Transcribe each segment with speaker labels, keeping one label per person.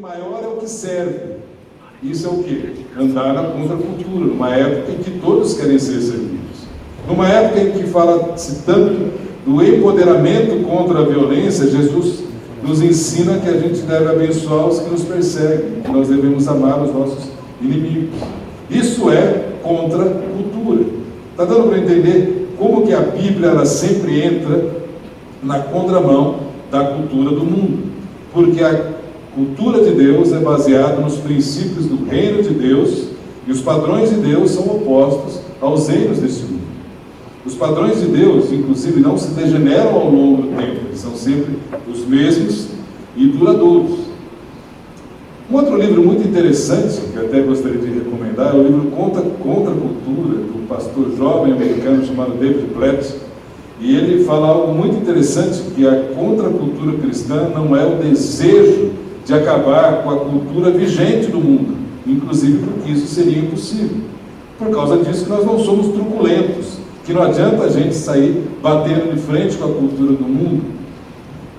Speaker 1: maior é o que serve. Isso é o quê? Andar na contracultura, numa época em que todos querem ser servidos. Numa época em que fala-se tanto do empoderamento contra a violência, Jesus nos ensina que a gente deve abençoar os que nos perseguem, que nós devemos amar os nossos inimigos. Isso é contracultura. Está dando para entender como que a Bíblia ela sempre entra na contramão da cultura do mundo? Porque a cultura de Deus é baseada nos princípios do reino de Deus, e os padrões de Deus são opostos aos reinos deste mundo. Os padrões de Deus, inclusive, não se degeneram ao longo do tempo, eles são sempre os mesmos e duradouros. Um outro livro muito interessante, que eu até gostaria de recomendar, é o livro Contra a Cultura, do pastor jovem americano chamado David Platt. E ele fala algo muito interessante, que a contracultura cristã não é o desejo de acabar com a cultura vigente do mundo, inclusive porque isso seria impossível. Por causa disso que nós não somos truculentos, que não adianta a gente sair batendo de frente com a cultura do mundo.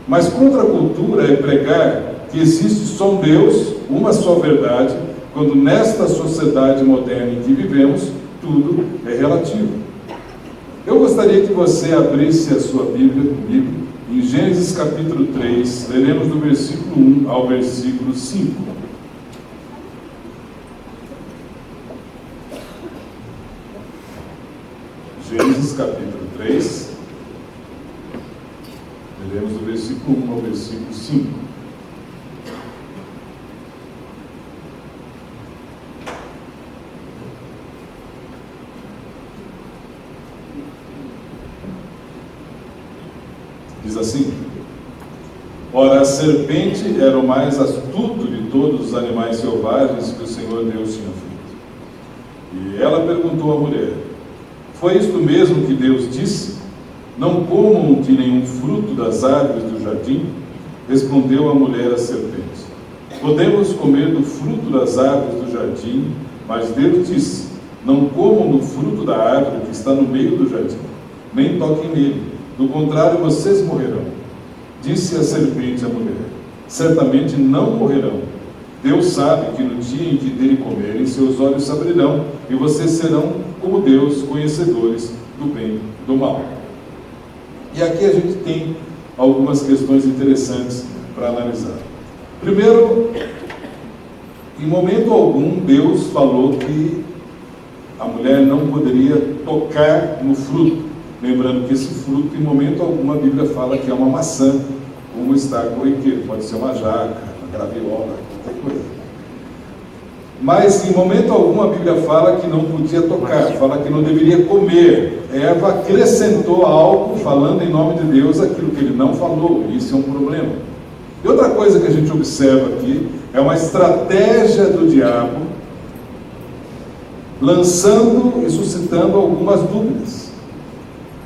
Speaker 1: Mas contracultura é pregar que existe só um Deus, uma só verdade, quando nesta sociedade moderna em que vivemos, tudo é relativo. Eu gostaria que você abrisse a sua Bíblia comigo em Gênesis capítulo 3, leremos do versículo 1 ao versículo 5. Gênesis capítulo 3, leremos do versículo 1 ao versículo 5. Diz assim: ora, a serpente era o mais astuto de todos os animais selvagens que o Senhor Deus tinha feito. E ela perguntou à mulher: foi isto mesmo que Deus disse? Não comam de nenhum fruto das árvores do jardim? Respondeu a mulher à serpente: podemos comer do fruto das árvores do jardim, mas Deus disse: não comam do fruto da árvore que está no meio do jardim, nem toquem nele, do contrário vocês morrerão. Disse a serpente à mulher: certamente não morrerão. Deus sabe que no dia em que dele comerem, seus olhos se abrirão, e vocês serão como Deus, conhecedores do bem e do mal. E aqui a gente tem algumas questões interessantes para analisar. Primeiro, em momento algum, Deus falou que a mulher não poderia tocar no fruto. Lembrando que esse fruto, em momento algum, a Bíblia fala que é uma maçã, como está corriqueiro, pode ser uma jaca, uma graviola, qualquer coisa. Mas, em momento algum, a Bíblia fala que não podia tocar, fala que não deveria comer. Eva acrescentou algo, falando em nome de Deus, aquilo que ele não falou, e isso é um problema. E outra coisa que a gente observa aqui, é uma estratégia do diabo, lançando e suscitando algumas dúvidas.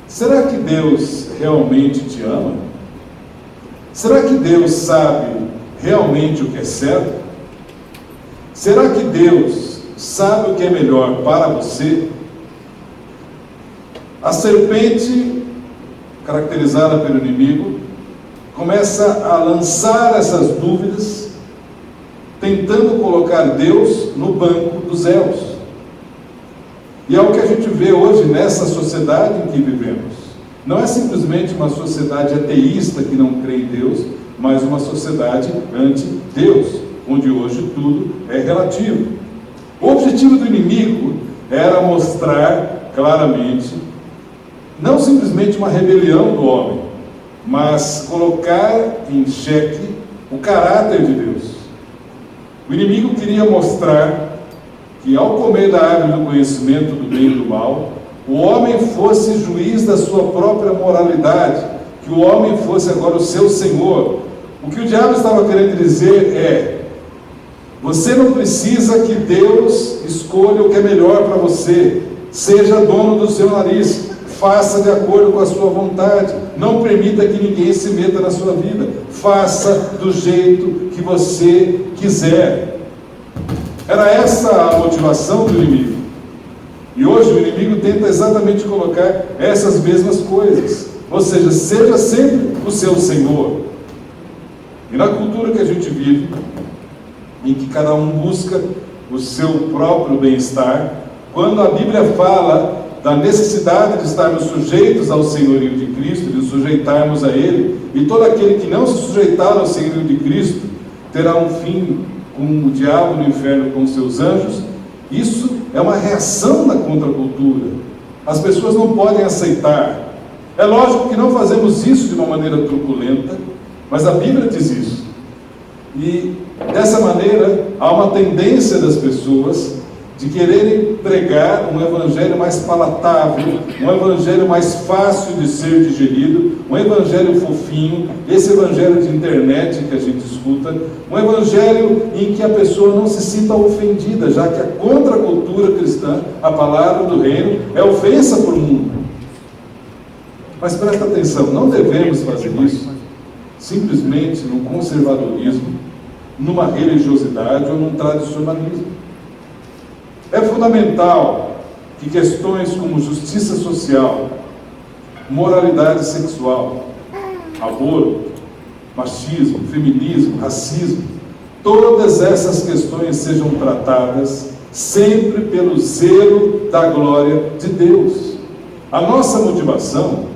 Speaker 1: Será que Deus realmente te ama? Será que Deus sabe realmente o que é certo? Será que Deus sabe o que é melhor para você? A serpente, caracterizada pelo inimigo, começa a lançar essas dúvidas, tentando colocar Deus no banco dos réus. E é o que a gente vê hoje nessa sociedade em que vivemos. Não é simplesmente uma sociedade ateísta que não crê em Deus, mas uma sociedade anti-Deus, onde hoje tudo é relativo. O objetivo do inimigo era mostrar claramente, não simplesmente uma rebelião do homem, mas colocar em xeque o caráter de Deus. O inimigo queria mostrar que ao comer da árvore do conhecimento do bem e do mal, o homem fosse juiz da sua própria moralidade, que o homem fosse agora o seu senhor. O que o diabo estava querendo dizer é: você não precisa que Deus escolha o que é melhor para você, seja dono do seu nariz, faça de acordo com a sua vontade, não permita que ninguém se meta na sua vida, faça do jeito que você quiser. Era essa a motivação do inimigo. E hoje o inimigo tenta exatamente colocar essas mesmas coisas. Ou seja, seja sempre o seu senhor. E na cultura que a gente vive, em que cada um busca o seu próprio bem-estar, quando a Bíblia fala da necessidade de estarmos sujeitos ao senhorio de Cristo, de nos sujeitarmos a Ele, e todo aquele que não se sujeitar ao senhorio de Cristo terá um fim com o diabo no inferno com seus anjos. Isso é uma reação da contracultura. As pessoas não podem aceitar. É lógico que não fazemos isso de uma maneira truculenta, mas a Bíblia diz isso. E dessa maneira há uma tendência das pessoas de quererem pregar um evangelho mais palatável, um evangelho mais fácil de ser digerido, um evangelho fofinho, esse evangelho de internet que a gente escuta, um evangelho em que a pessoa não se sinta ofendida, já que a contracultura cristã, a palavra do reino, é ofensa para o mundo. Mas presta atenção, não devemos fazer isso simplesmente num conservadorismo, numa religiosidade ou num tradicionalismo. É fundamental que questões como justiça social, moralidade sexual, aborto, machismo, feminismo, racismo, todas essas questões sejam tratadas sempre pelo zelo da glória de Deus. A nossa motivação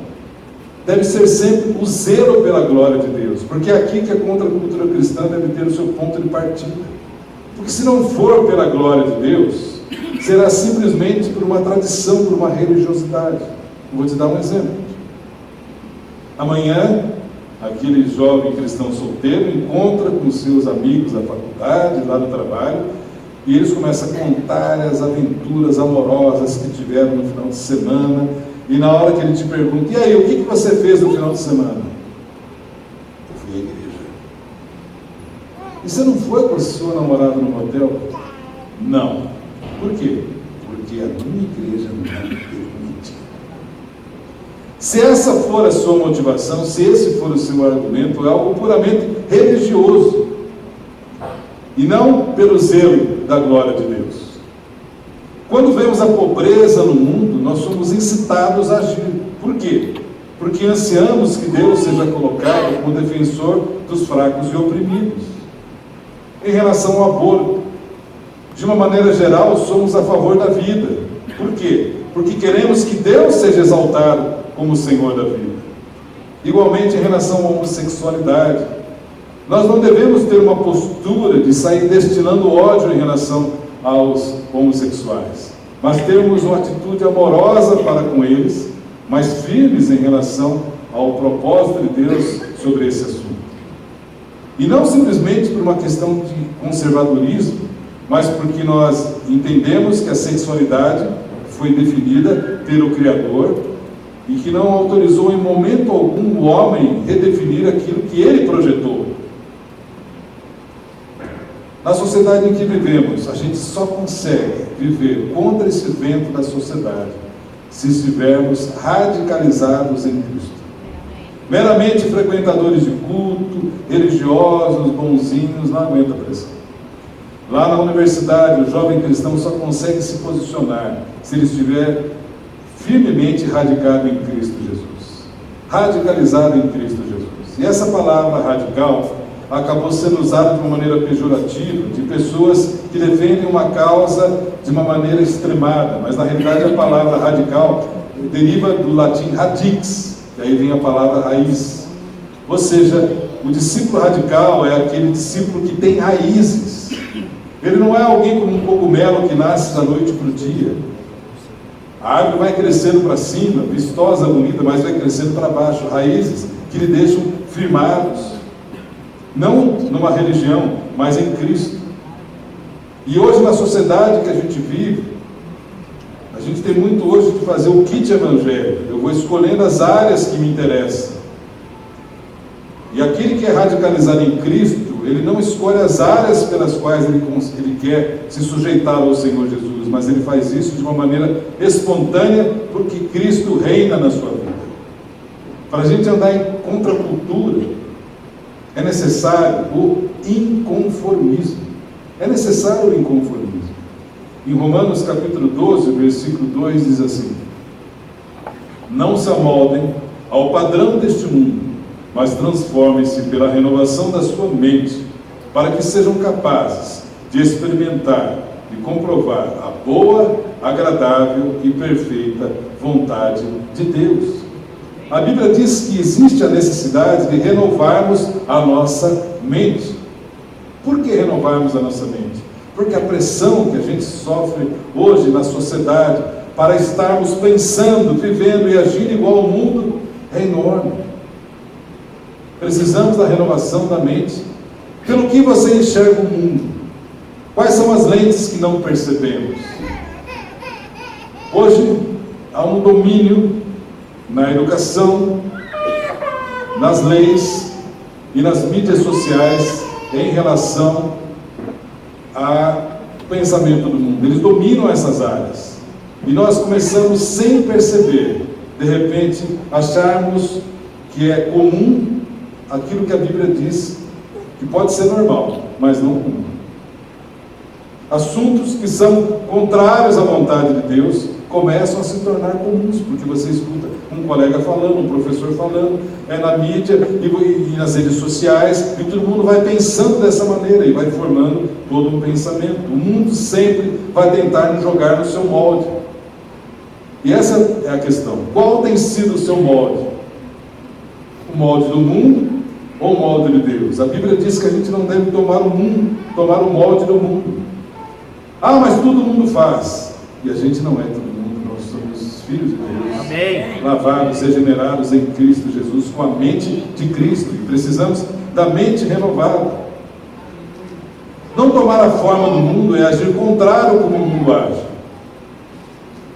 Speaker 1: deve ser sempre o zelo pela glória de Deus, porque é aqui que a contracultura cristã deve ter o seu ponto de partida. Porque se não for pela glória de Deus, será simplesmente por uma tradição, por uma religiosidade. Eu vou te dar um exemplo. Amanhã, aquele jovem cristão solteiro encontra com seus amigos da faculdade, lá no trabalho, e eles começam a contar as aventuras amorosas que tiveram no final de semana, e na hora que ele te pergunta, e aí, o que você fez no final de semana? Eu fui à igreja. E você não foi com a sua namorada no motel? Não. Por quê? Porque a minha igreja não permite. Se essa for a sua motivação, se esse for o seu argumento, é algo puramente religioso e não pelo zelo da glória de Deus. Quando vemos a pobreza no mundo, nós somos incitados a agir. Por quê? Porque ansiamos que Deus seja colocado como defensor dos fracos e oprimidos. Em relação ao aborto, de uma maneira geral, somos a favor da vida. Por quê? Porque queremos que Deus seja exaltado como Senhor da vida. Igualmente em relação à homossexualidade, nós não devemos ter uma postura de sair destilando ódio em relação aos homossexuais, mas termos uma atitude amorosa para com eles, mas firmes em relação ao propósito de Deus sobre esse assunto. E não simplesmente por uma questão de conservadorismo, mas porque nós entendemos que a sexualidade foi definida pelo Criador e que não autorizou em momento algum o homem redefinir aquilo que ele projetou. Na sociedade em que vivemos, a gente só consegue viver contra esse vento da sociedade se estivermos radicalizados em Cristo. Meramente frequentadores de culto, religiosos, bonzinhos, não aguenta a pressão. Lá na universidade, o jovem cristão só consegue se posicionar se ele estiver firmemente radicado em Cristo Jesus. Radicalizado em Cristo Jesus. E essa palavra radical acabou sendo usada de uma maneira pejorativa, de pessoas que defendem uma causa de uma maneira extremada, mas na realidade a palavra radical deriva do latim radix, e aí vem a palavra raiz. Ou seja, o discípulo radical é aquele discípulo que tem raízes. Ele não é alguém como um cogumelo que nasce da noite para o dia. A árvore vai crescendo para cima, vistosa, bonita, mas vai crescendo para baixo. Raízes que lhe deixam firmados. Não numa religião, mas em Cristo. E hoje, na sociedade que a gente vive, a gente tem muito hoje de fazer o kit evangélico. Eu vou escolhendo as áreas que me interessam. E aquele que é radicalizado em Cristo, ele não escolhe as áreas pelas quais ele quer se sujeitar ao Senhor Jesus, mas ele faz isso de uma maneira espontânea, porque Cristo reina na sua vida. Para a gente andar em contracultura, é necessário o inconformismo. É necessário o inconformismo. Em Romanos capítulo 12, versículo 2, diz assim: não se amoldem ao padrão deste mundo, mas transformem-se pela renovação da sua mente, para que sejam capazes de experimentar e comprovar a boa, agradável e perfeita vontade de Deus. A Bíblia diz que existe a necessidade de renovarmos a nossa mente. Por que renovarmos a nossa mente? Porque a pressão que a gente sofre hoje na sociedade para estarmos pensando, vivendo e agindo igual ao mundo é enorme. Precisamos da renovação da mente. Pelo que você enxerga o mundo? Quais são as lentes que não percebemos? Hoje há um domínio na educação, nas leis e nas mídias sociais em relação ao pensamento do mundo. Eles dominam essas áreas. E nós começamos, sem perceber, de repente, acharmos que é comum aquilo que a Bíblia diz que pode ser normal, mas não comum. Assuntos que são contrários à vontade de Deus começam a se tornar comuns, porque você escuta um colega falando, um professor falando, na mídia e nas redes sociais, e todo mundo vai pensando dessa maneira e vai formando todo um pensamento. O mundo sempre vai tentar nos jogar no seu molde. E essa é a questão. Qual tem sido o seu molde? O molde do mundo ou o molde de Deus? A Bíblia diz que a gente não deve tomar o molde do mundo. Ah, mas todo mundo faz. E a gente não é todo mundo, nós somos filhos de Deus.
Speaker 2: Amém.
Speaker 1: Lavados, regenerados em Cristo Jesus, com a mente de Cristo. E precisamos da mente renovada. Não tomar a forma do mundo é agir contrário como o mundo age.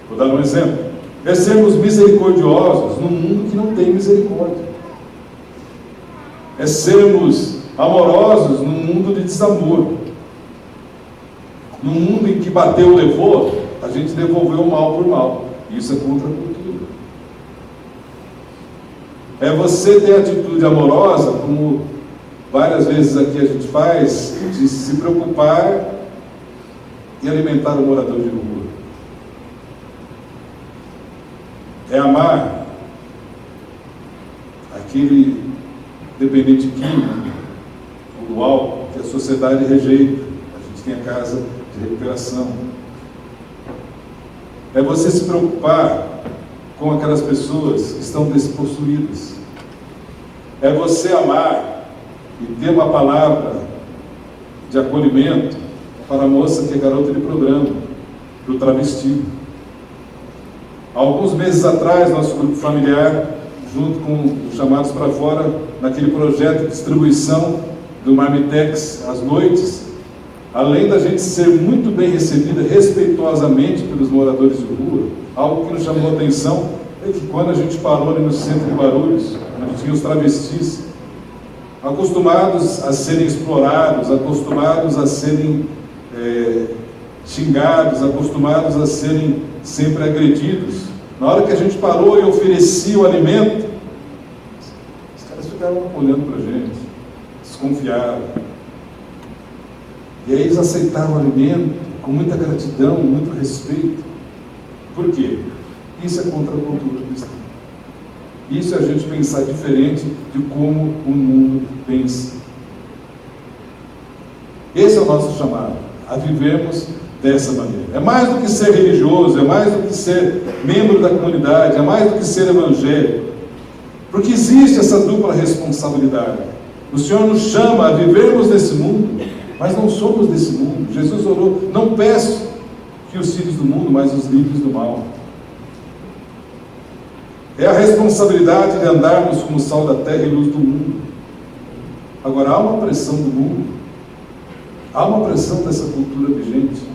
Speaker 1: Vou dar um exemplo. É sermos misericordiosos num mundo que não tem misericórdia. É sermos amorosos num mundo de desamor. Num mundo em que bateu, levou, a gente devolveu o mal por mal. Isso é contra a cultura. É você ter atitude amorosa, como várias vezes aqui a gente faz, de se preocupar e alimentar o morador de rua. É amar aquele dependente químico, do álcool, que a sociedade rejeita. A gente tem a casa de recuperação. É você se preocupar com aquelas pessoas que estão despossuídas. É você amar e ter uma palavra de acolhimento para a moça que é garota de programa, para o travesti. Há alguns meses atrás, nosso grupo familiar, junto com os Chamados para Fora, naquele projeto de distribuição do Marmitex às noites, além da gente ser muito bem recebida respeitosamente pelos moradores de rua, algo que nos chamou a atenção é que quando a gente parou ali no centro de Guarulhos, onde tinha os travestis, acostumados a serem explorados, acostumados a serem xingados, acostumados a serem sempre agredidos, na hora que a gente parou e oferecia o alimento, os caras ficavam olhando para a gente, desconfiavam. E aí eles aceitavam o alimento com muita gratidão, muito respeito. Por quê? Isso é contra a cultura cristã. Isso é a gente pensar diferente de como o mundo pensa. Esse é o nosso chamado, a vivermos dessa maneira. É mais do que ser religioso, é mais do que ser membro da comunidade, é mais do que ser evangélico. Porque existe essa dupla responsabilidade. O Senhor nos chama a vivermos nesse mundo, mas não somos desse mundo. Jesus orou: não peço que os filhos do mundo, mas os livres do mal. É a responsabilidade de andarmos como sal da terra e luz do mundo. Agora, há uma pressão do mundo, há uma pressão dessa cultura vigente.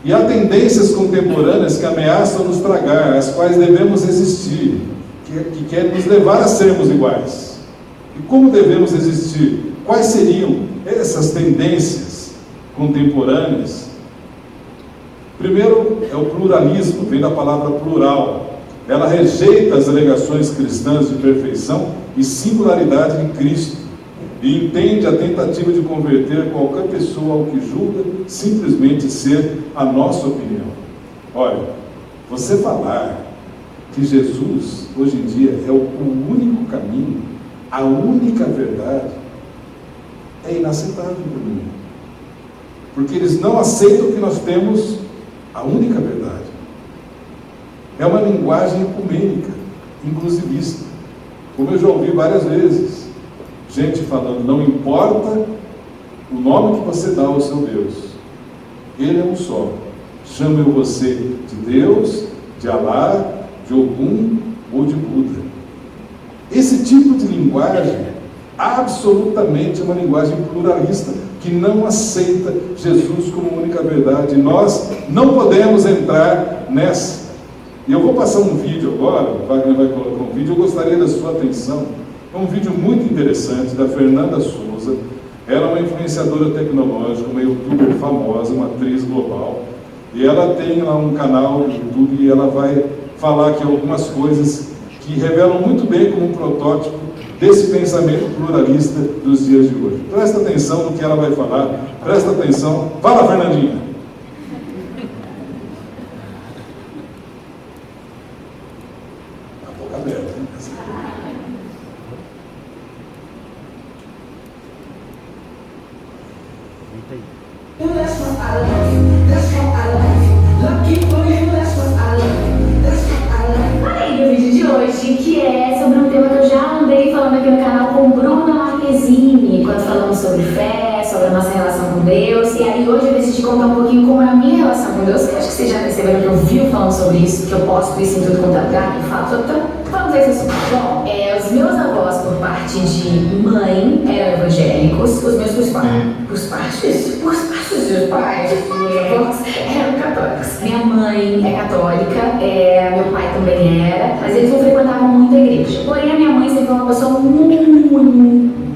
Speaker 1: E há tendências contemporâneas que ameaçam nos tragar, às quais devemos resistir, que querem nos levar a sermos iguais. E como devemos resistir? Quais seriam essas tendências contemporâneas? Primeiro é o pluralismo, vem da palavra plural. Ela rejeita as alegações cristãs de perfeição e singularidade de Cristo e entende a tentativa de converter qualquer pessoa ao que julga simplesmente ser a nossa opinião. Olha, você falar que Jesus hoje em dia é o único caminho, a única verdade, é inaceitável para mim. Porque eles não aceitam que nós temos a única verdade. É uma linguagem ecumênica, inclusivista. Como eu já ouvi várias vezes, gente falando, não importa o nome que você dá ao seu Deus, Ele é um só. Chame eu você de Deus, de Alá, de Ogum ou de Buda. Esse tipo de linguagem absolutamente é uma linguagem pluralista, que não aceita Jesus como única verdade. Nós não podemos entrar nessa. E eu vou passar um vídeo agora, o Wagner vai colocar um vídeo, eu gostaria da sua atenção. É um vídeo muito interessante da Fernanda Souza. Ela é uma influenciadora tecnológica, uma youtuber famosa, uma atriz global. E ela tem lá um canal no YouTube e ela vai falar aqui algumas coisas que revelam muito bem como um protótipo desse pensamento pluralista dos dias de hoje. Presta atenção no que ela vai falar, presta atenção. Fala, Fernandinha! A boca aberta, hein?
Speaker 2: That's what I love. That's what I love. Love keep for you. That's what I love. That's what I love.
Speaker 3: Olha aí o vídeo de hoje, que é sobre um tema que eu já andei falando aqui no canal com Bruna Marquezine, quando falamos sobre fé, sobre a nossa relação com Deus. E aí hoje eu decidi contar um pouquinho como é a minha relação com Deus, que eu acho que vocês já perceberam que eu vivo falando sobre isso, que eu posto isso em tudo quanto é lugar, que falo. Então, vamos ver se isso é bom. Os meus avós, por parte de mãe, eram evangélicos. Os meus por parte dos pais, meus avós, eram católicos. Minha mãe é católica, meu pai também era, mas eles não frequentavam muito a igreja. Porém, a minha mãe sempre foi uma pessoa muito,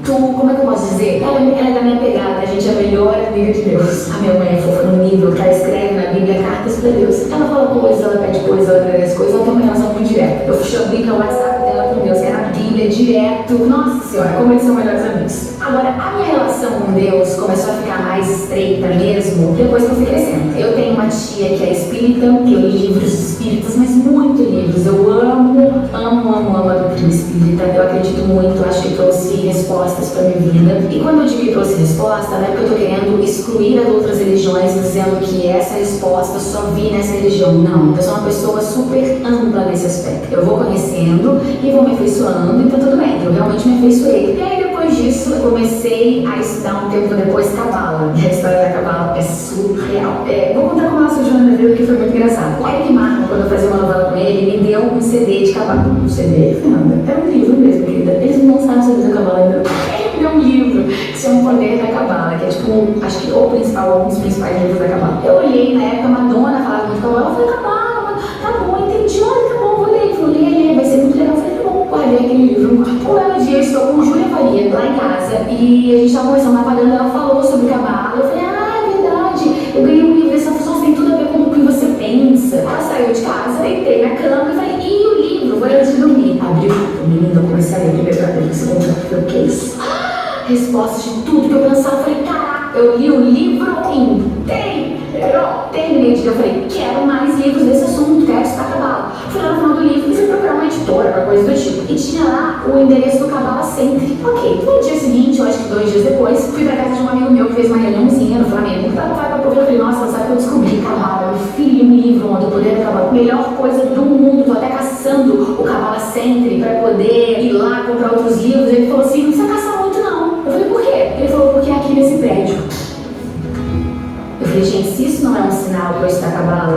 Speaker 3: como é que eu posso dizer? Ela é da minha pegada, a gente é a melhor amiga de Deus. A minha mãe é fofa no nível que ela escreve na Bíblia cartas para Deus. Ela fala coisas, ela pede coisas, ela agradece coisas, ela tem uma relação muito direta. Eu brinco o WhatsApp dela com Deus, que é na Bíblia, direto. Nossa Senhora, como eles são melhores amigos. Agora, a minha relação com Deus começou a ficar mais estreita mesmo depois que eu fui crescendo. Eu tenho uma tia que é espírita, que eu li livros espíritas, mas muito livros. Eu amo a doutrina espírita. Eu acredito muito, acho que trouxe respostas para minha vida. E quando eu digo que trouxe resposta, não é porque eu estou querendo excluir as outras religiões, dizendo que essa resposta só vi nessa religião. Não, eu sou uma pessoa super ampla nesse aspecto. Eu vou conhecendo e vou me afeiçoando, então tudo bem, eu realmente me afeiçoei. E aí depois disso eu comecei a estudar um tempo depois Cabala. E a história da Cabala é surreal. Vou contar como ela surgiu na minha vida, que foi muito engraçado. O Eric Martin, quando eu fazia uma novela com ele, me deu um CD de Cabala. Um CD, Fernanda? Era um livro mesmo, querida. Eles não lançaram o CD da Cabala ainda. Ele me deu um livro que se chama O Poder da Cabala, que é tipo, acho que o principal, um dos principais livros da Cabala. Eu olhei na época, Madonna falava muito Cabala, eu falei, Cabala, tá bom, entendi, olha, tá bom, vou ler, vai ser muito legal. Eu falei, tá bom, guardei aquele livro no quarto. Um belo dia eu estou com Júlia Faria lá em casa e a gente estava conversando na varanda, ela falou sobre Cabala. Eu falei, é verdade, eu ganhei um livro dessa função, tem tudo a ver com o que você pensa. Ela saiu de casa, deitei na cama e falei, e o livro? Vou antes de dormir. Abriu, menina, eu comecei a ler primeiro capítulo, segundo capítulo, o que é isso? Respostas de tudo que eu pensava. Eu falei, caraca, eu li o livro inteiro. Terminei de ler, eu falei, quero mais livros desse assunto, quero estudar Cabala. Fui lá no final do livro e fui procurar uma editora, uma coisa do tipo. E tinha lá o endereço do Cabala Sempre. Ok, no dia seguinte, eu acho que 2 dias depois, fui pra casa de um amigo meu que fez uma reuniãozinha no Flamengo. Tava pra poder, eu falei, nossa, sabe que eu descobri Cabala, meu filho, um livro ontem, o Poder do Cabala, melhor coisa do mundo, tô até caçando o Cabala Sempre pra poder ir lá comprar outros livros. Ele falou assim, não precisa caçar muito não. Eu falei, por quê? Ele falou, porque é aqui nesse prédio. Eu falei, gente, se isso não é um sinal para eu estudar Cabala,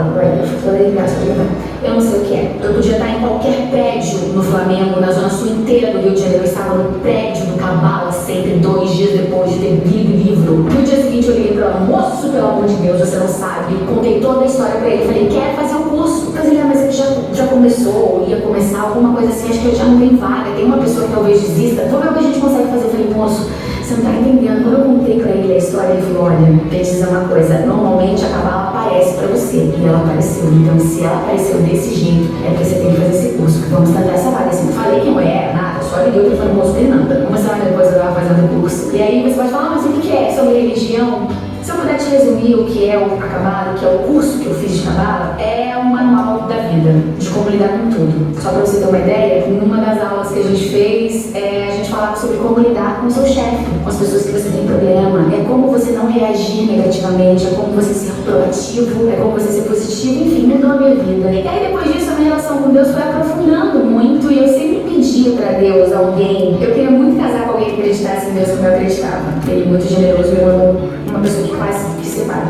Speaker 3: eu não sei o que é. Eu podia estar em qualquer prédio no Flamengo, na zona sul inteira do Rio de Janeiro. Eu estava no prédio do Cabala Sempre 2 dias depois de ter lido o livro. No dia seguinte eu liguei para ela, moço, pelo amor de Deus, você não sabe. Contei toda a história para ele. Falei, quero fazer o curso. Mas ele, mas ele já começou, ou ia começar alguma coisa assim, acho que eu já não tenho vaga. Tem uma pessoa que talvez desista. Vamos ver o que a gente consegue fazer. Eu falei, moço, você não tá entendendo. Quando eu contei pra ele a história, ele falou, olha, vou te dizer uma coisa, normalmente a Cabala aparece pra você. E ela apareceu. Então, se ela apareceu desse jeito, é porque você tem que fazer esse curso. Vamos tentar essa vaga. Assim, eu falei que não era nada, só liguei o telefone, moço, tem nada. Uma semana depois eu tava fazendo o curso. E aí você pode falar, mas o que é? Sobre religião? Se eu puder te resumir o que é a Cabala, que é o curso que eu fiz de Cabala, é um manual da vida, de como lidar com tudo. Só pra você ter uma ideia, numa das aulas que a gente fez, a gente fala falava sobre como lidar com o seu chefe, com as pessoas que você tem problema, é como você não reagir negativamente, é como você ser proativo, é como você ser positivo, enfim, mudou a minha vida. E aí depois disso a minha relação com Deus foi aprofundando muito e eu sempre pedia para Deus, alguém, eu queria muito casar com alguém que acreditasse em Deus como eu acreditava. Ele muito generoso, me mandou uma pessoa que quase que separa,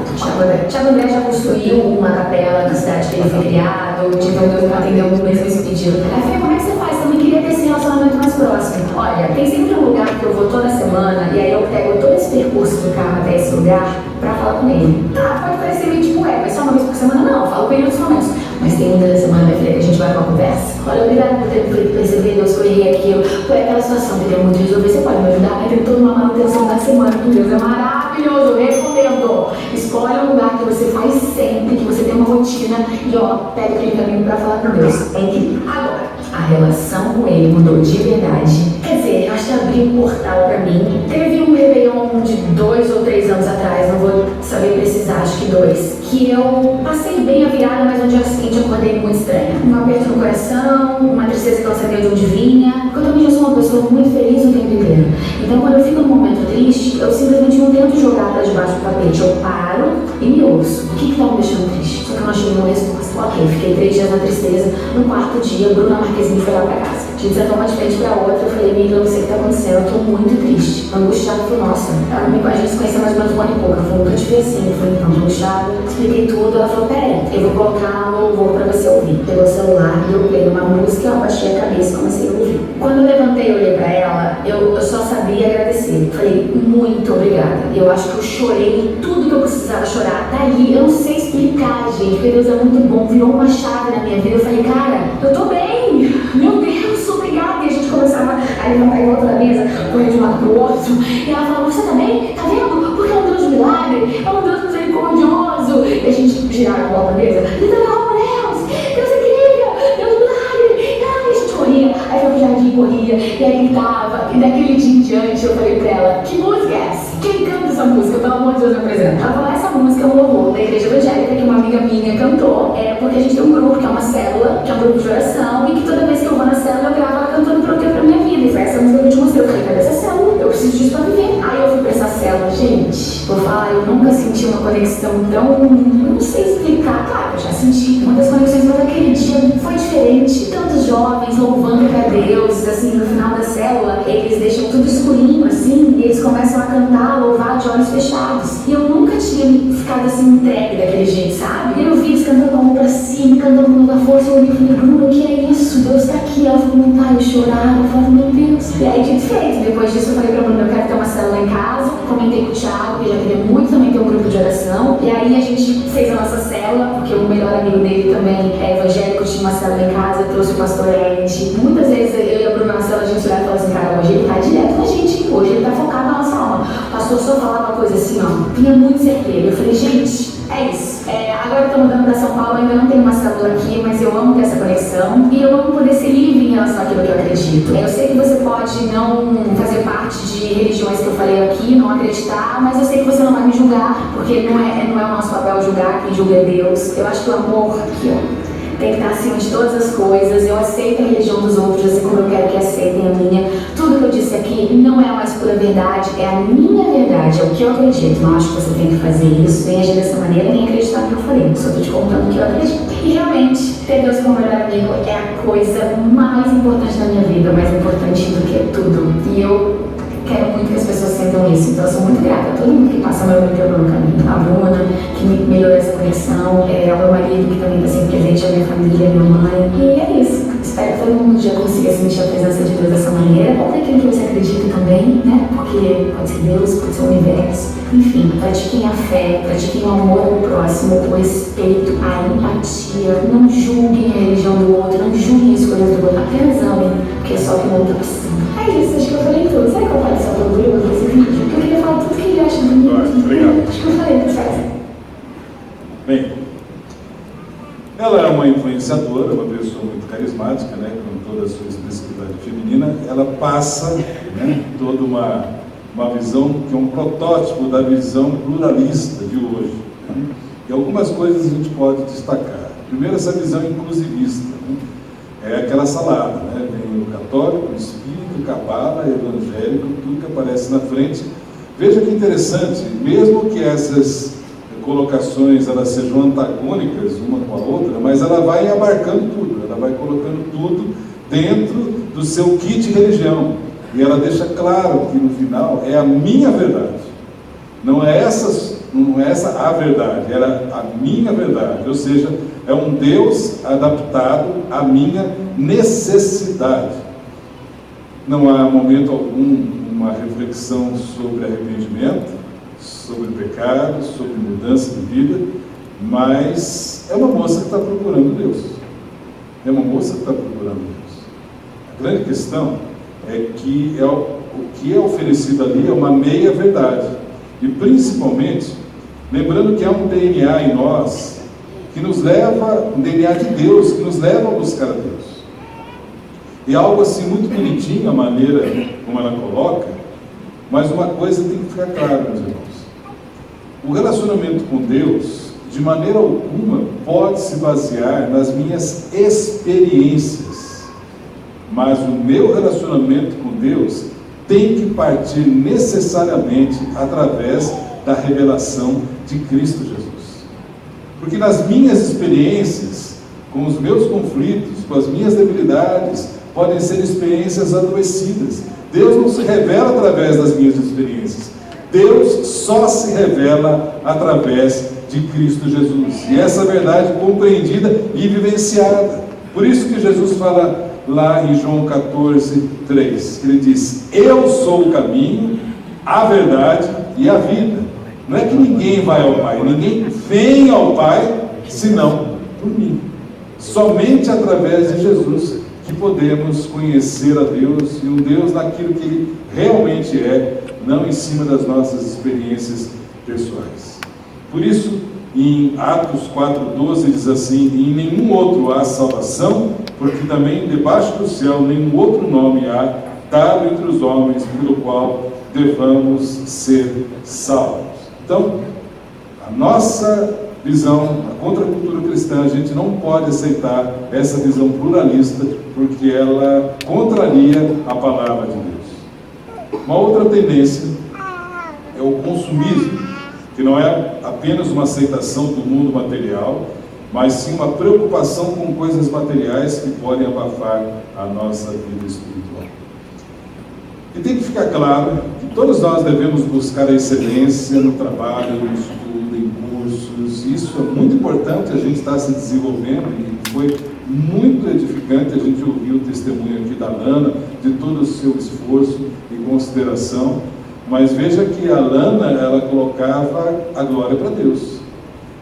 Speaker 3: Thiago André já construiu uma capela na cidade que ele foi criado, então Deus não atendeu mesmo esse pedido. Aí eu falei, como é que você faz? Eu também queria ter esse relacionamento mais próximo. Olha, tem sempre um lugar que eu vou toda semana e aí eu pego todo esse percurso do carro até esse lugar pra falar com ele. Tá, pode parecer meio tipo, mas só uma vez por semana? Não, eu falo com ele em outros momentos. Mas tem um dia da semana, minha filha, que a gente vai com a conversa. Olha, obrigada por ter percebido, Deus correr aquilo, por aquela situação que deu muito resolver, você pode me ajudar? Aí tem toda uma manutenção da semana com Deus, é maravilhoso, recomendo. Escolhe um lugar que você faz sempre, que você tem uma rotina e pega aquele caminho pra falar com Deus. É incrível. Agora, a relação com ele mudou de verdade. Quer dizer, eu acho que abriu um portal pra mim. Teve um Réveillon de 2 ou 3 anos atrás, não vou saber precisar, acho que 2, que eu passei bem a virada, mas no dia seguinte eu acordei muito estranha. Um aperto no coração, uma tristeza que não sabia de onde vinha, porque eu também já sou uma pessoa muito feliz o tempo inteiro. Então quando eu fico num momento triste, eu simplesmente não tento jogar pra debaixo do tapete, eu paro e me ouço. O que tá me deixando triste? Só que eu não achei nenhuma resposta. Ok, fiquei 3 dias na tristeza. No quarto dia, Bruna Marquezine foi lá pra casa. A gente sentou uma de frente pra outra. Eu falei, amiga, eu não sei o que tá acontecendo, eu tô muito triste. Angustiada, eu falei, nossa, a gente se conheceu mais ou menos um ano e pouco. Ela falou, nunca te vi assim. Eu falei, então, tô angustiada. Expliquei tudo. Ela falou, peraí, eu vou colocar um louvor pra você ouvir. Pegou o celular, deu play numa música, eu abaixei a cabeça e comecei a ouvir. Quando eu levantei e olhei pra ela, eu só sabia agradecer. Falei, muito obrigada. Eu acho que eu chorei tudo que eu precisava chorar. Daí, eu não sei explicar, gente, porque Deus é muito bom. Virou uma chave na minha vida. Eu falei, cara, eu tô bem. Meu Deus, obrigada. E a gente começava a levantar em volta da mesa, correr de um lado pro outro. E ela falava, você tá bem? Tá vendo? Porque é um Deus de milagre, é um Deus misericordioso. E a gente girava em volta da mesa, gritando, oh Deus, Deus é incrível, Deus de milagre. E a gente corria, aí foi pro jardim e corria, e aí gritava. E daquele dia em diante eu falei pra ela, que música é essa? Quem canta essa música? Pelo amor de Deus, me apresenta. Ela falou, essa música é um louvor da igreja evangélica que uma amiga minha cantou, porque a gente tem um grupo que é uma célula, que é um grupo de oração, e que toda vez que eu vou na célula eu gravo ela cantando pra minha vida. E foi essa música que eu te mostrei. Eu falei, cadê essa célula? Eu preciso disso pra viver. Aí eu fui pra essa célula, gente, vou falar, eu nunca senti uma conexão tão, não sei explicar, claro, eu já senti muitas conexões, mas aquele dia foi diferente. Tantos jovens louvando pra Deus, assim, no final da célula, eles deixam tudo escurinho, assim, e eles começam a cantar, a louvar de olhos fechados. E eu nunca tinha ficado assim entregue daquele jeito, sabe? E eu vi eles cantando com a mão pra cima, cantando com toda a força, eu olhei e falei, Bruna, o que é isso? Deus tá aqui. Ela falou, não tá, eu chorava, eu falava, meu Deus. E aí, dito feito, depois disso eu falei pra Bruna, eu quero ter uma célula em casa, comentei com o Thiago, que já queria muito também ter um grupo de oração, e aí a gente fez a nossa célula, porque o melhor amigo dele também é evangélico, tinha uma célula em casa, trouxe o pastor Ed. Muitas vezes eu e a Bruna na célula, a gente olhava e falava assim, cara, hoje ele tá direto na gente, hoje ele tá focado na nossa alma. O pastor só falava uma coisa assim, vinha muito certeiro. Eu falei, gente, é isso. Agora eu tô mudando pra São Paulo, ainda não tenho uma célula aqui, mas eu amo ter essa conexão e eu amo poder ser livre em relação àquilo que eu acredito. Eu sei que você pode não fazer parte de religiões que eu falei aqui, não acreditar, mas eu sei que você não vai me julgar, porque não é o nosso papel julgar, quem julga é Deus. Eu acho que o amor aqui, tem que estar acima de todas as coisas. Eu aceito a religião dos outros, assim como eu quero que aceitem a minha. Tudo que eu disse aqui não é a mais pura verdade, é a minha verdade, é o que eu acredito. Não acho que você tem que fazer isso, nem agir dessa maneira, nem acreditar no que eu falei. Só estou te contando o que eu acredito. E realmente, ter Deus como melhor amigo é a coisa mais importante da minha vida, mais importante do que tudo. E eu quero muito que as pessoas sintam isso, então eu sou muito grata a todo mundo que passa meu tempo no caminho. A Bruna, que me melhorou essa conexão, ao meu marido, que também está sempre presente, a minha família, a minha mãe. E é isso. Espero que todo mundo já consiga sentir a presença de Deus dessa maneira, ou daquilo que você acredita também, né? Porque pode ser Deus, pode ser o universo. Enfim, pratiquem a fé, pratiquem o amor ao próximo, o respeito, a empatia. Não julguem a religião do outro, não julguem as escolhas do outro, apenas amem, porque é só o que o outro precisa. É isso, acho que eu falei tudo. Sabe que eu falei só todo mundo nesse vídeo? Porque eu queria falar tudo que ele acha bonito.
Speaker 1: Obrigado.
Speaker 3: Acho que eu falei, sabe?
Speaker 1: Bem, ela é uma influenciadora, uma pessoa muito carismática, né, com toda a sua expressividade feminina. Ela passa, né, toda uma visão que é um protótipo da visão pluralista de hoje, né? E algumas coisas a gente pode destacar. Primeiro, essa visão inclusivista, né? é aquela salada, né? Vem o católico, o espírito, o cabala, o evangélico, tudo que aparece na frente. Veja que interessante, mesmo que essas colocações elas sejam antagônicas uma com a outra, mas ela vai abarcando tudo, ela vai colocando tudo dentro do seu kit religião. E ela deixa claro que no final é a minha verdade. Não é essa a verdade, era a minha verdade. Ou seja, é um Deus adaptado à minha necessidade. Não há momento algum uma reflexão sobre arrependimento, sobre pecado, sobre mudança de vida, mas é uma moça que está procurando Deus. É uma moça que está procurando Deus. A grande questão é que o que é oferecido ali é uma meia-verdade. E principalmente, lembrando que há um DNA em nós que nos leva, um DNA de Deus, que nos leva a buscar a Deus. E algo assim muito bonitinho, a maneira como ela coloca, mas uma coisa tem que ficar clara, meus irmãos. O relacionamento com Deus, de maneira alguma, pode se basear nas minhas experiências. Mas o meu relacionamento com Deus tem que partir necessariamente através da revelação de Cristo Jesus. Porque nas minhas experiências, com os meus conflitos, com as minhas debilidades, podem ser experiências adoecidas. Deus não se revela através das minhas experiências. Deus só se revela através de Cristo Jesus. E essa verdade compreendida e vivenciada. Por isso que Jesus fala lá em João 14, 3, que ele diz: eu sou o caminho, a verdade e a vida. Não é que ninguém vai ao Pai, ninguém vem ao Pai, senão por mim. Somente através de Jesus que podemos conhecer a Deus, e um Deus naquilo que Ele realmente é, não em cima das nossas experiências pessoais. Por isso, em Atos 4,12 diz assim: em nenhum outro há salvação, porque também debaixo do céu nenhum outro nome há dado entre os homens, pelo qual devamos ser salvos. Então, a nossa visão, a contracultura cristã, a gente não pode aceitar essa visão pluralista, porque ela contraria a palavra de Deus. Uma outra tendência é o consumismo, que não é apenas uma aceitação do mundo material, mas sim uma preocupação com coisas materiais que podem abafar a nossa vida espiritual. E tem que ficar claro que todos nós devemos buscar a excelência no trabalho, no estudo, em cursos. Isso é muito importante, a gente está se desenvolvendo, e foi muito edificante a gente ouvir o testemunho aqui da Lana, de todo o seu esforço e consideração. Mas veja que a Lana, ela colocava a glória para Deus.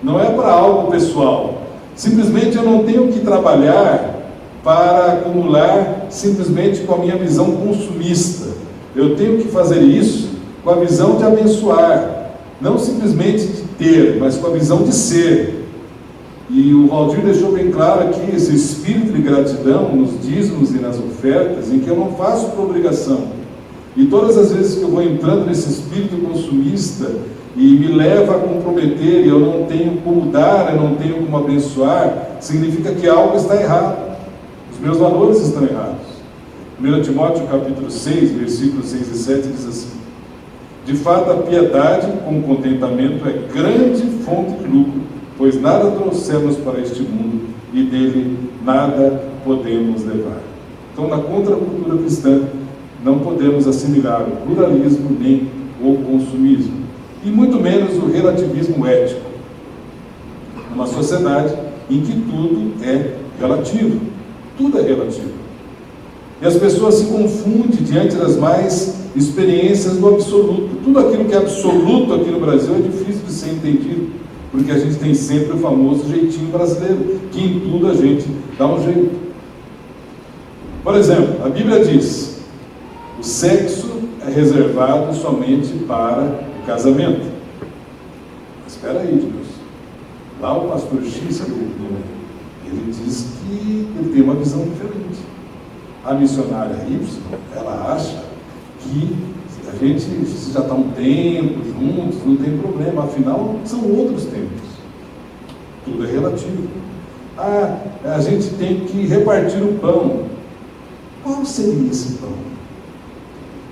Speaker 1: Não é para algo pessoal. Simplesmente eu não tenho que trabalhar para acumular simplesmente com a minha visão consumista. Eu tenho que fazer isso com a visão de abençoar. Não simplesmente de ter, mas com a visão de ser. E o Valdir deixou bem claro aqui esse espírito de gratidão nos dízimos e nas ofertas, em que eu não faço por obrigação. E todas as vezes que eu vou entrando nesse espírito consumista e me leva a comprometer, e eu não tenho como dar, eu não tenho como abençoar, significa que algo está errado. Os meus valores estão errados. 1 Timóteo capítulo 6, versículos 6 e 7 diz assim: de fato a piedade com contentamento é grande fonte de lucro, pois nada trouxemos para este mundo e dele nada podemos levar. Então, na contracultura cristã, não podemos assimilar o pluralismo nem o consumismo, e muito menos o relativismo ético, numa sociedade em que tudo é relativo. Tudo é relativo. E as pessoas se confundem diante das mais experiências do absoluto. Tudo aquilo que é absoluto aqui no Brasil é difícil de ser entendido, porque a gente tem sempre o famoso jeitinho brasileiro, que em tudo a gente dá um jeito. Por exemplo, a Bíblia diz: o sexo é reservado somente para o casamento. Mas espera aí, Deus. Lá o pastor X, ele diz que ele tem uma visão diferente. A missionária Y, ela acha que a gente já está um tempo juntos, não tem problema, afinal são outros tempos. Tudo é relativo. a gente tem que repartir o pão. Qual seria esse pão?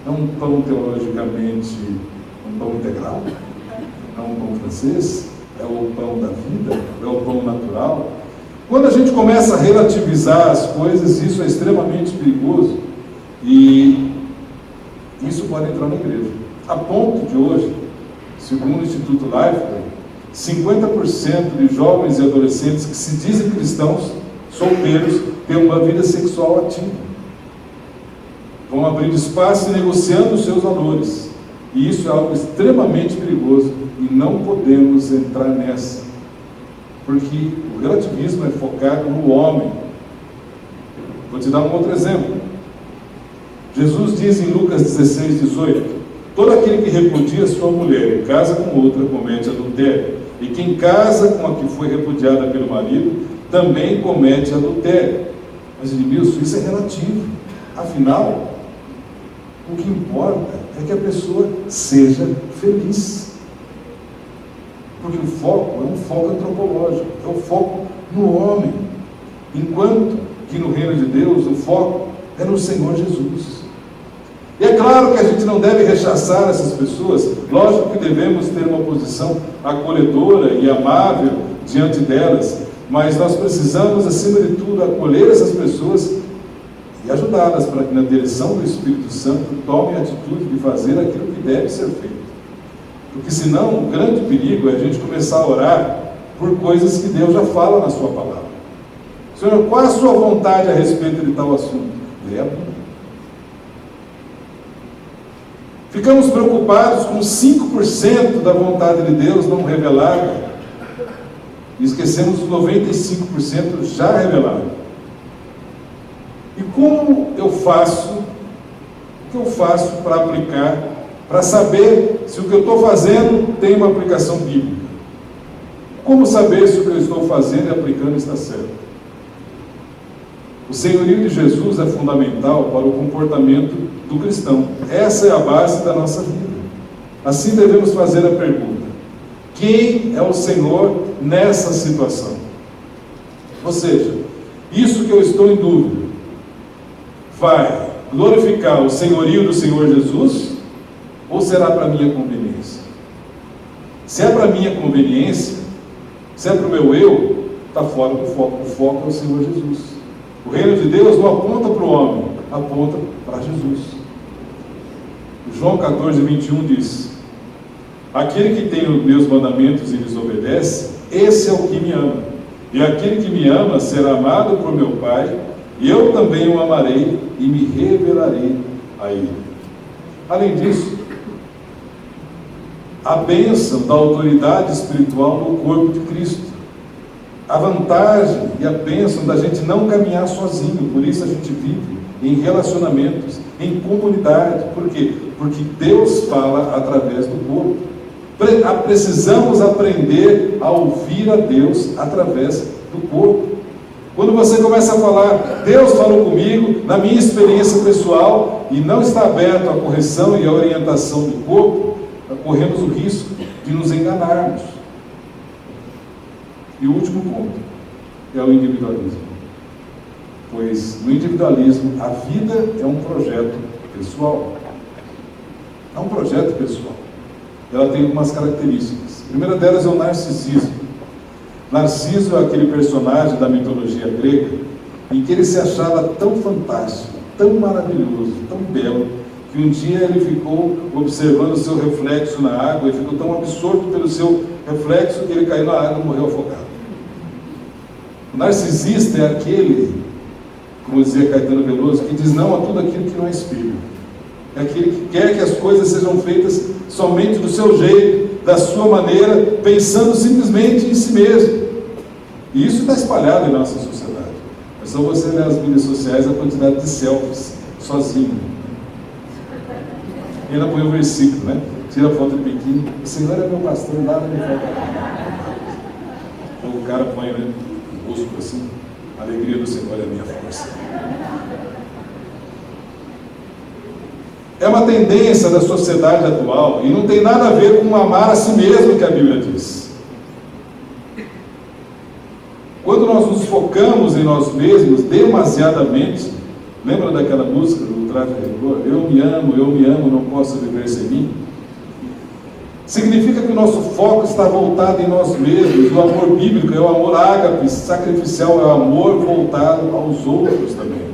Speaker 1: É um pão teologicamente, um pão integral? É um pão francês? É o pão da vida? É o pão natural? Quando a gente começa a relativizar as coisas, isso é extremamente perigoso e isso pode entrar na igreja. A ponto de hoje, segundo o Instituto Lifeway, 50% de jovens e adolescentes que se dizem cristãos, solteiros, têm uma vida sexual ativa. Vão abrindo espaço e negociando os seus valores. E isso é algo extremamente perigoso e não podemos entrar nessa. Porque o relativismo é focado no homem. Vou te dar um outro exemplo. Jesus diz em Lucas 16:18: todo aquele que repudia sua mulher e casa com outra comete adultério. E quem casa com a que foi repudiada pelo marido também comete adultério. Mas, Edmilson, isso é relativo. Afinal, o que importa é que a pessoa seja feliz. Porque o foco é um foco antropológico, é o foco no homem. Enquanto que no reino de Deus o foco é no Senhor Jesus. E é claro que a gente não deve rechaçar essas pessoas, lógico que devemos ter uma posição acolhedora e amável diante delas, mas nós precisamos, acima de tudo, acolher essas pessoas e ajudá-las para que, na direção do Espírito Santo, tomem a atitude de fazer aquilo que deve ser feito. Porque senão, o grande perigo é a gente começar a orar por coisas que Deus já fala na sua palavra. Senhor, qual é a sua vontade a respeito de tal assunto? Leia a Bíblia. Ficamos preocupados com 5% da vontade de Deus não revelada e esquecemos os 95% já revelado. E como eu faço? O que eu faço para aplicar, para saber se o que eu estou fazendo tem uma aplicação bíblica? Como saber se o que eu estou fazendo e aplicando está certo? O senhorio de Jesus é fundamental para o comportamento do cristão. Essa é a base da nossa vida. Assim devemos fazer a pergunta: quem é o Senhor nessa situação? Ou seja, isso que eu estou em dúvida, vai glorificar o senhorio do Senhor Jesus ou será para minha conveniência? Se é para minha conveniência, se é para o meu eu, está fora do foco. O foco é o Senhor Jesus. O reino de Deus não aponta para o homem, aponta para Jesus. João 14:21 diz: aquele que tem os meus mandamentos e lhes obedece, esse é o que me ama. E aquele que me ama será amado por meu Pai, e eu também o amarei e me revelarei a ele. Além disso, a bênção da autoridade espiritual no corpo de Cristo. A vantagem e a bênção da gente não caminhar sozinho, por isso a gente vive em relacionamentos, em comunidade. Por quê? Porque Deus fala através do corpo. Precisamos aprender a ouvir a Deus através do corpo. Quando você começa a falar, Deus falou comigo, na minha experiência pessoal, e não está aberto à correção e à orientação do corpo, corremos o risco de nos enganarmos. E o último ponto é o individualismo. Pois no individualismo a vida é um projeto pessoal. É um projeto pessoal. Ela tem algumas características. A primeira delas é o narcisismo. Narciso é aquele personagem da mitologia grega em que ele se achava tão fantástico, tão maravilhoso, tão belo, que um dia ele ficou observando o seu reflexo na água e ficou tão absorto pelo seu reflexo que ele caiu na água e morreu afogado. O narcisista é aquele, como dizia Caetano Veloso, que diz não a tudo aquilo que não é espelho. É aquele que quer que as coisas sejam feitas somente do seu jeito, da sua maneira, pensando simplesmente em si mesmo. E isso está espalhado em nossa sociedade. É só você ler as mídias sociais a quantidade de selfies, sozinho. E ainda põe o versículo, né? Tira a foto de biquíni, o Senhor é meu pastor, nada me falta. Então o cara põe, né, o rosto assim, a alegria do Senhor é a minha força. É uma tendência da sociedade atual e não tem nada a ver com amar a si mesmo que a Bíblia diz. Quando nós nos focamos em nós mesmos demasiadamente, lembra daquela música do Tráfico de Rigor? Eu me amo, não posso viver sem mim. Significa que o nosso foco está voltado em nós mesmos. O amor bíblico é o amor ágape, sacrificial, é o amor voltado aos outros também.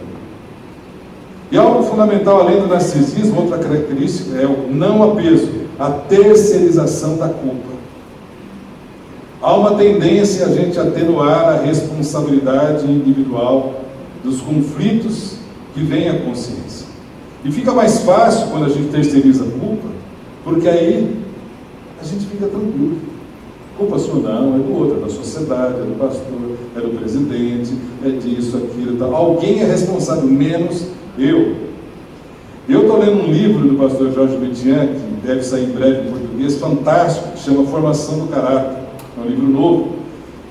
Speaker 1: E algo fundamental, além do narcisismo, outra característica é o não apeso, a terceirização da culpa. Há uma tendência a gente atenuar a responsabilidade individual dos conflitos que vem à consciência. E fica mais fácil quando a gente terceiriza a culpa, porque aí a gente fica tranquilo. Culpa sua não, é do outro, é da sociedade, é do pastor, é do presidente, é disso, aquilo, tal. Alguém é responsável, menos eu. Eu estou lendo um livro do pastor Jorge Betian, que deve sair em breve em português, fantástico, que chama Formação do Caráter. É um livro novo,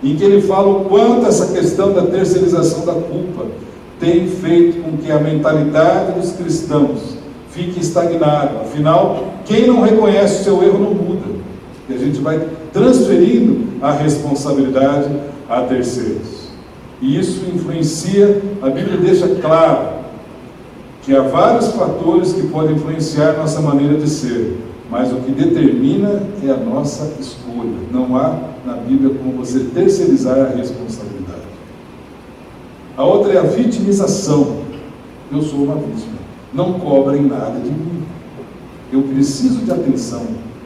Speaker 1: em que ele fala o quanto essa questão da terceirização da culpa tem feito com que a mentalidade dos cristãos fique estagnada. Afinal, quem não reconhece o seu erro não muda. E a gente vai transferindo a responsabilidade a terceiros. E isso influencia, a Bíblia deixa claro que há vários fatores que podem influenciar nossa maneira de ser, mas o que determina é a nossa escolha. Não há na Bíblia como você terceirizar a responsabilidade. A outra é a vitimização. Eu sou uma vítima. Não cobrem nada de mim. Eu preciso de atenção.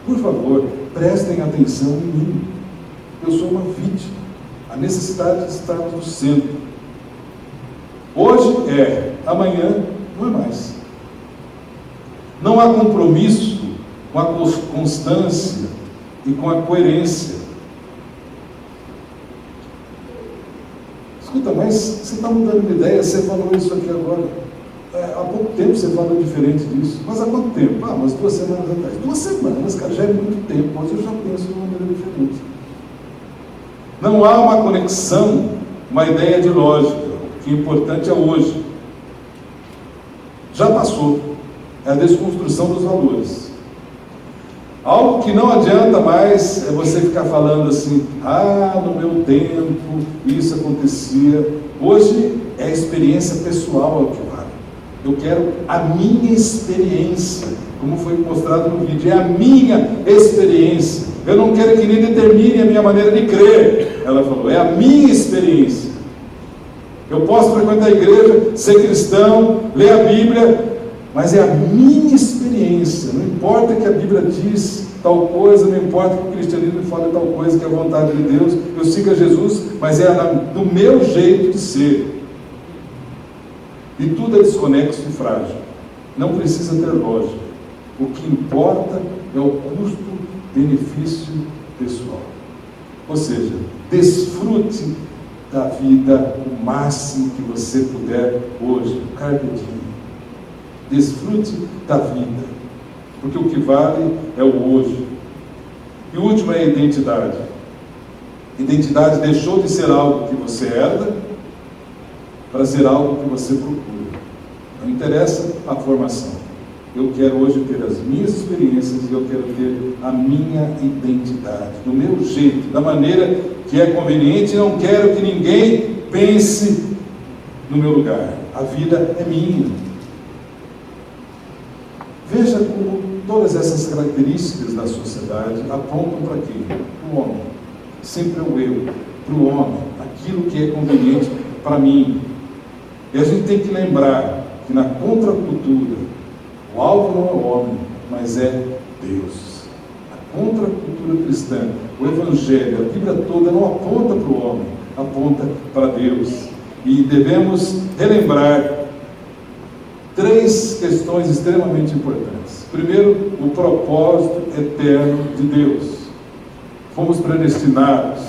Speaker 1: Por favor, prestem atenção em mim. Eu sou uma vítima. A necessidade de estar no centro. Hoje é, amanhã não é mais. Não há compromisso com a constância e com a coerência. Escuta, mas você está mudando de ideia, você falou isso aqui agora. Há pouco tempo você falou diferente disso. Mas há quanto tempo? Mas 2 semanas atrás. 2 semanas, cara, já é muito tempo. Hoje eu já penso de uma maneira diferente. Não há uma conexão, uma ideia de lógica. O que é importante é hoje. Já passou. É a desconstrução dos valores. Algo que não adianta mais é você ficar falando assim, no meu tempo isso acontecia. Hoje é a experiência pessoal o que vale. Eu quero a minha experiência, como foi mostrado no vídeo, é a minha experiência. Eu não quero que nem determine a minha maneira de crer. Ela falou, é a minha experiência. Eu posso frequentar a igreja, ser cristão, ler a Bíblia, mas é a minha experiência. Não importa que a Bíblia diz tal coisa, não importa que o cristianismo fale tal coisa, que é a vontade de Deus, eu sigo a Jesus, mas é do meu jeito de ser. E tudo é desconexo e frágil. Não precisa ter lógica. O que importa é o custo-benefício pessoal. Ou seja, desfrute da vida o máximo que você puder hoje. Carpe diem. Desfrute da vida, porque o que vale é o hoje. E o último é a identidade. Identidade deixou de ser algo que você herda para ser algo que você procura. Não interessa a formação. Eu quero hoje ter as minhas experiências e eu quero ter a minha identidade, do meu jeito, da maneira que é conveniente. Não quero que ninguém pense no meu lugar. A vida é minha. Veja como todas essas características da sociedade apontam para quem? Para o homem. Sempre é o eu. Para o homem. Aquilo que é conveniente para mim. E a gente tem que lembrar que na contracultura, o alvo não é o homem, mas é Deus. A contracultura cristã, o Evangelho, a Bíblia toda não aponta para o homem, aponta para Deus. E devemos relembrar 3 questões extremamente importantes. Primeiro, o propósito eterno de Deus. Fomos predestinados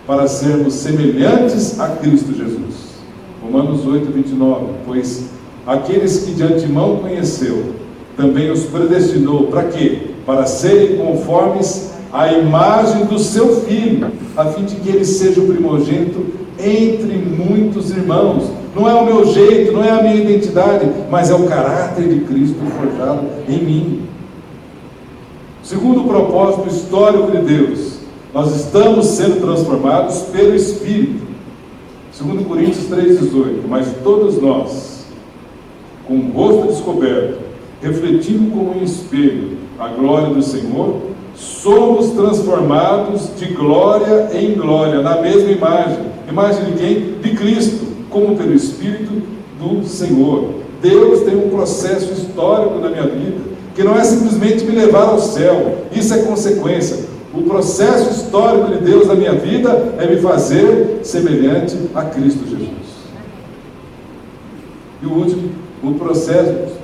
Speaker 1: para sermos semelhantes a Cristo Jesus. Romanos 8, 29. Pois aqueles que de antemão conheceu, também os predestinou. Para quê? Para serem conformes à imagem do seu Filho, a fim de que ele seja o primogênito entre muitos irmãos. Não é o meu jeito, não é a minha identidade, mas é o caráter de Cristo forjado em mim. Segundo o propósito histórico de Deus, nós estamos sendo transformados pelo Espírito. 2 Coríntios 3,18, mas todos nós, com o rosto descoberto, refletindo como em espelho a glória do Senhor, somos transformados de glória em glória, na mesma imagem. Imagem de quem? De Cristo, como pelo Espírito do Senhor. Deus tem um processo histórico na minha vida, que não é simplesmente me levar ao céu, isso é consequência. O processo histórico de Deus na minha vida é me fazer semelhante a Cristo Jesus. E o último, o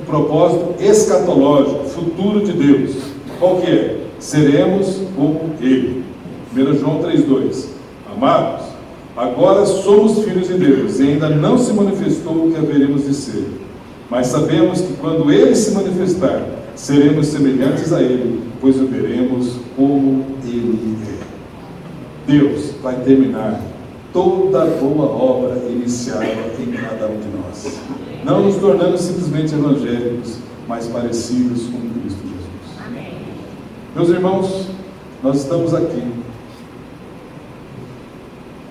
Speaker 1: propósito escatológico, futuro de Deus. Qual que é? Seremos como Ele. 1 João 3,2. Amados, agora somos filhos de Deus e ainda não se manifestou o que haveremos de ser. Mas sabemos que quando Ele se manifestar, seremos semelhantes a Ele, pois o veremos como Ele é. Deus vai terminar toda a boa obra iniciada em cada um de nós, não nos tornando simplesmente evangélicos, mas parecidos com Cristo Jesus. Amém. Meus irmãos, nós estamos aqui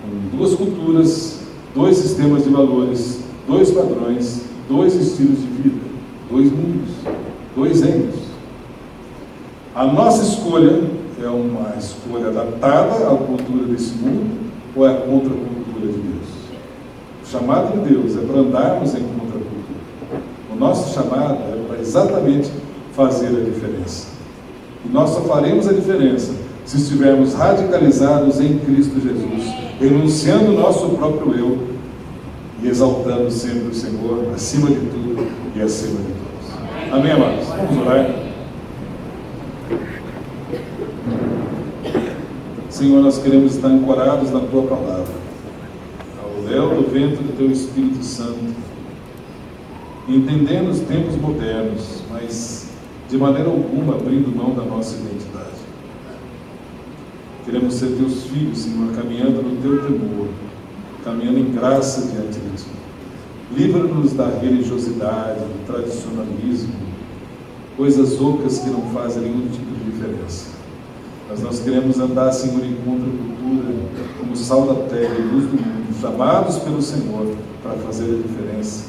Speaker 1: com duas culturas, dois sistemas de valores, dois padrões, dois estilos de vida, dois mundos, dois reinos. A nossa escolha é uma escolha adaptada à cultura desse mundo ou é a contracultura de Deus? O chamado de Deus é para andarmos em contracultura. O nosso chamado é para exatamente fazer a diferença. E nós só faremos a diferença se estivermos radicalizados em Cristo Jesus, renunciando o nosso próprio eu e exaltando sempre o Senhor acima de tudo e acima de todos. Amém, amados? Vamos orar. Senhor, nós queremos estar ancorados na Tua Palavra, ao léu do vento do Teu Espírito Santo, entendendo os tempos modernos, mas de maneira alguma abrindo mão da nossa identidade. Queremos ser Teus filhos, Senhor, caminhando no Teu temor, caminhando em graça diante de Ti. Livra-nos da religiosidade, do tradicionalismo, coisas ocas que não fazem nenhum tipo de diferença. Mas nós queremos andar, Senhor, em contracultura, como sal da terra e luz do mundo, chamados pelo Senhor para fazer a diferença,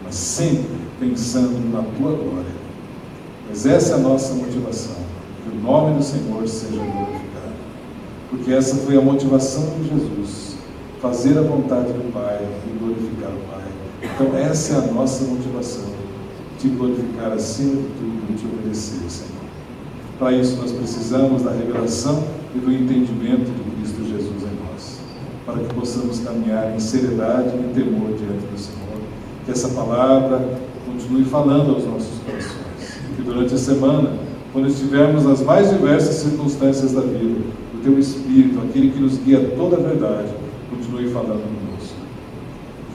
Speaker 1: mas sempre pensando na Tua glória. Mas essa é a nossa motivação, que o nome do Senhor seja glorificado. Porque essa foi a motivação de Jesus, fazer a vontade do Pai e glorificar o Pai. Então essa é a nossa motivação, te glorificar acima de tudo e te obedecer, Senhor. Para isso nós precisamos da revelação e do entendimento de Cristo Jesus em nós, para que possamos caminhar em seriedade e temor diante do Senhor. Que essa palavra continue falando aos nossos corações. Que durante a semana, quando estivermos nas mais diversas circunstâncias da vida, o Teu Espírito, aquele que nos guia a toda a verdade, continue falando conosco.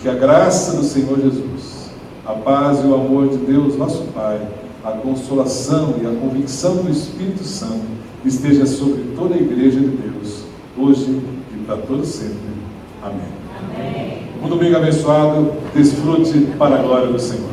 Speaker 1: Que a graça do Senhor Jesus, a paz e o amor de Deus, nosso Pai, a consolação e a convicção do Espírito Santo esteja sobre toda a Igreja de Deus, hoje e para todo sempre. Amém. Amém. Um domingo abençoado, desfrute para a glória do Senhor.